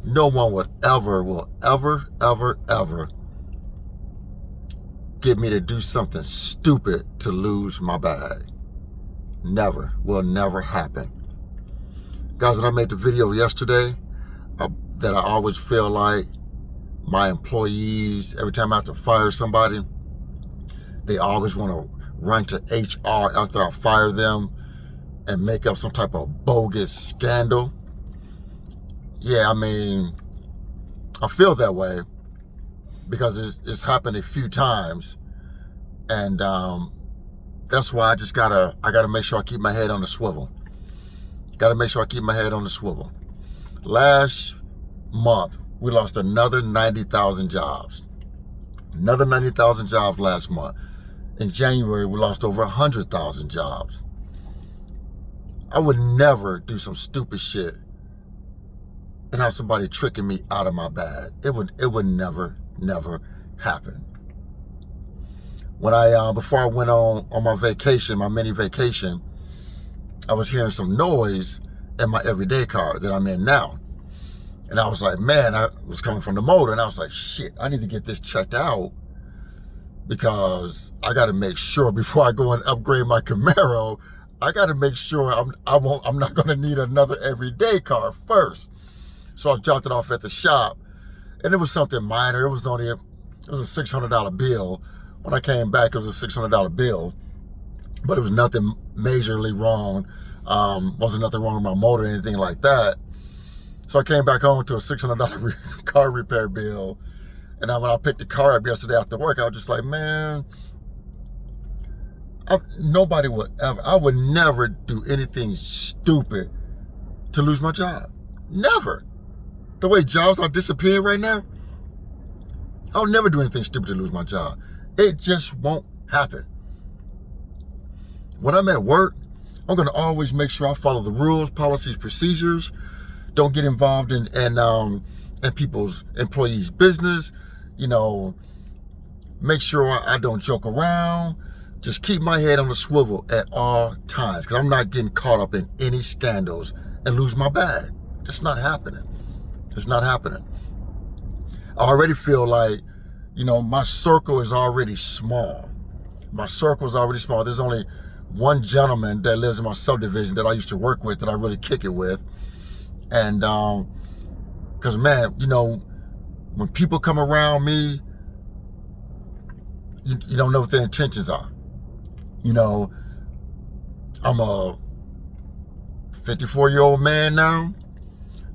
No one will ever get me to do something stupid to lose my bag. Never. Will never happen. Guys, when I made the video yesterday, that I always feel like my employees, every time I have to fire somebody, they always want to run to HR after I fire them and make up some type of bogus scandal. Yeah, I mean, I feel that way because it's happened a few times, and that's why I gotta make sure I keep my head on the swivel. Gotta make sure I keep my head on the swivel. Last month, we lost another 90,000 jobs. Another 90,000 jobs last month. In January, we lost over 100,000 jobs. I would never do some stupid shit and have somebody tricking me out of my bag. It would never happen. When before I went on my vacation, my mini vacation, I was hearing some noise in my everyday car that I'm in now. And I was like, man, I was coming from the motor, and I was like, shit, I need to get this checked out because I got to make sure before I go and upgrade my Camaro, I got to make sure I'm not going to need another everyday car first. So I dropped it off at the shop, and it was something minor. It was a $600 bill. When I came back, it was a $600 bill, but it was nothing majorly wrong. Wasn't nothing wrong with my motor or anything like that. So I came back home to a $600 car repair bill. And when I picked the car up yesterday after work, I was just like, man, I would never do anything stupid to lose my job. Never. The way jobs are disappearing right now, I'll never do anything stupid to lose my job. It just won't happen. When I'm at work, I'm going to always make sure I follow the rules, policies, procedures. Don't get involved in people's employees' business. You know, make sure I don't joke around. Just keep my head on the swivel at all times because I'm not getting caught up in any scandals and lose my bag. It's not happening. It's not happening. I already feel like, you know, my circle is already small. My circle is already small. There's only one gentleman that lives in my subdivision that I used to work with that I really kick it with. And because, man, you know, when people come around me, you don't know what their intentions are. You know, I'm a 54-year-old man now,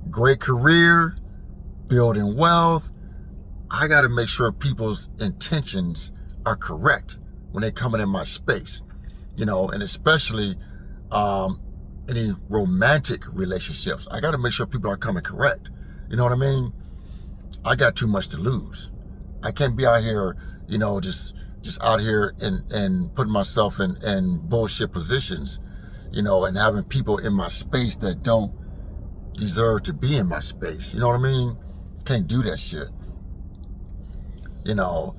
great career, building wealth. I got to make sure people's intentions are correct when they're coming in my space, you know, and especially any romantic relationships. I got to make sure people are coming correct. You know what I mean? I got too much to lose. I can't be out here, you know, just out here and putting myself in bullshit positions, you know, and having people in my space that don't deserve to be in my space. You know what I mean? Can't do that shit. You know,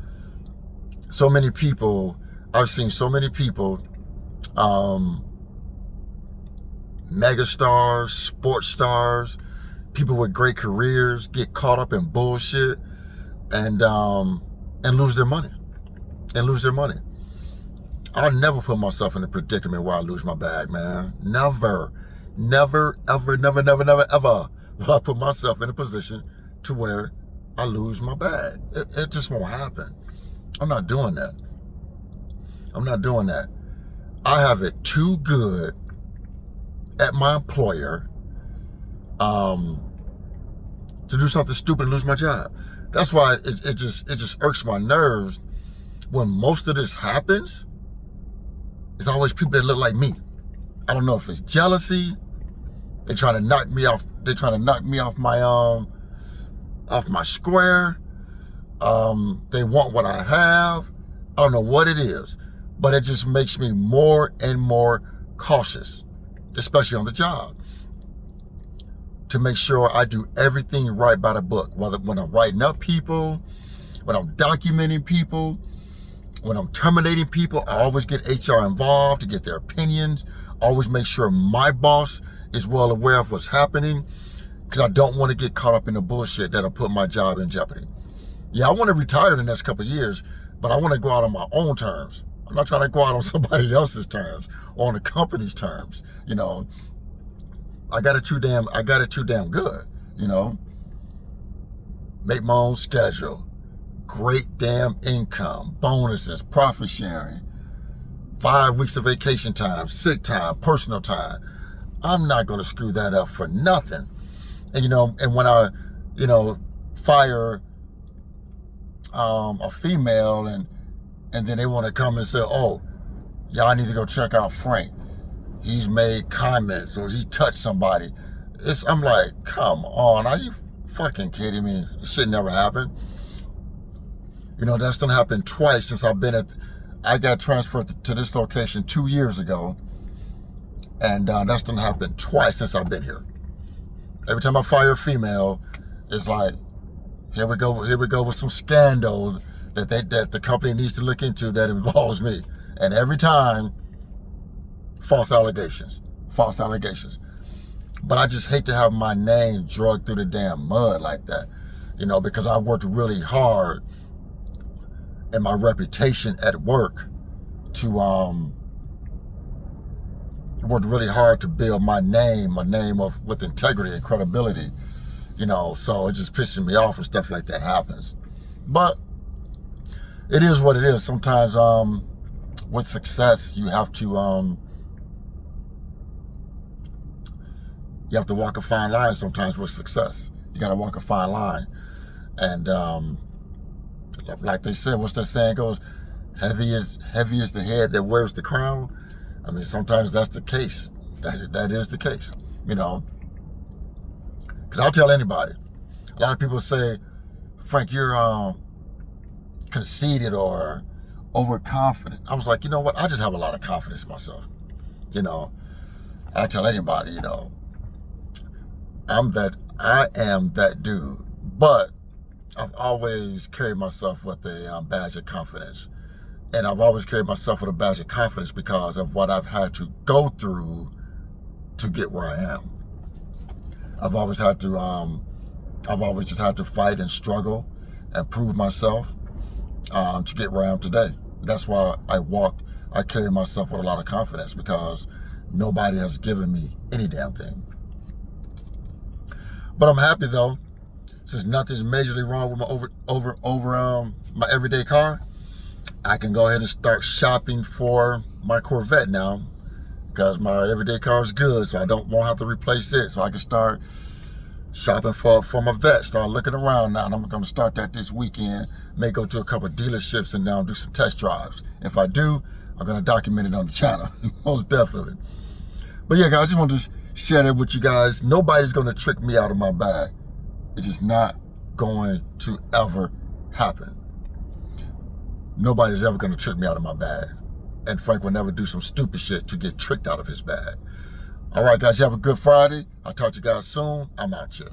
so many people, I've seen so many people, megastars, sports stars, people with great careers get caught up in bullshit and lose their money. I'll never put myself in a predicament where I lose my bag, man. Never, ever will I put myself in a position to where I lose my bag. It just won't happen. I'm not doing that. I have it too good at my employer to do something stupid and lose my job. That's why it just irks my nerves when most of this happens. It's always people that look like me. I don't know if it's jealousy. They're trying to knock me off. They're trying to knock me off my square. They want what I have. I don't know what it is, but it just makes me more and more cautious, especially on the job, to make sure I do everything right by the book. Whether when I'm writing up people, when I'm documenting people, when I'm terminating people, I always get HR involved to get their opinions. Always make sure my boss is well aware of what's happening. because I don't want to get caught up in the bullshit that'll put my job in jeopardy. Yeah, I want to retire in the next couple of years, but I want to go out on my own terms. I'm not trying to go out on somebody else's terms or on the company's terms. You know, I got it too damn good. You know, make my own schedule, great damn income, bonuses, profit sharing, 5 weeks of vacation time, sick time, personal time. I'm not going to screw that up for nothing. And, you know, and when I, you know, fire a female and then they want to come and say, oh, y'all need to go check out Frank. He's made comments or he touched somebody. I'm like, come on, are you fucking kidding me? This shit never happened. You know, that's done happened twice since I got transferred to this location 2 years ago. And that's done happened twice since I've been here. Every time I fire a female, it's like, here we go with some scandal that the company needs to look into that involves me. And every time, false allegations. But I just hate to have my name dragged through the damn mud like that, you know, because I've worked really hard in my reputation at work to worked really hard to build my name, with integrity and credibility, you know, so it just pisses me off when stuff like that happens. But it is what it is. Sometimes with success, you have to walk a fine line sometimes with success. You got to walk a fine line. And like they said, what's that saying goes, heavy is the head that wears the crown. I mean, sometimes that's the case. That is the case, you know. Because I'll tell anybody. A lot of people say, Frank, you're conceited or overconfident. I was like, you know what? I just have a lot of confidence in myself. You know, I tell anybody, you know, I am that dude. But I've always carried myself with a badge of confidence. And I've always carried myself with a badge of confidence because of what I've had to go through to get where I am. I've always just had to fight and struggle and prove myself to get where I am today. That's why I carry myself with a lot of confidence, because nobody has given me any damn thing. But I'm happy though, since nothing's majorly wrong with my my everyday car. I can go ahead and start shopping for my Corvette now, because my everyday car is good, so I won't have to replace it. So I can start shopping for my vet, start looking around now. And I'm going to start that this weekend. May go to a couple of dealerships and do some test drives. If I do, I'm going to document it on the channel, most definitely. But yeah, guys, I just wanted to share that with you guys. Nobody's going to trick me out of my bag. It's just not going to ever happen. Nobody's ever going to trick me out of my bag. And Frank will never do some stupid shit to get tricked out of his bag. All right, guys, you have a good Friday. I'll talk to you guys soon. I'm out here.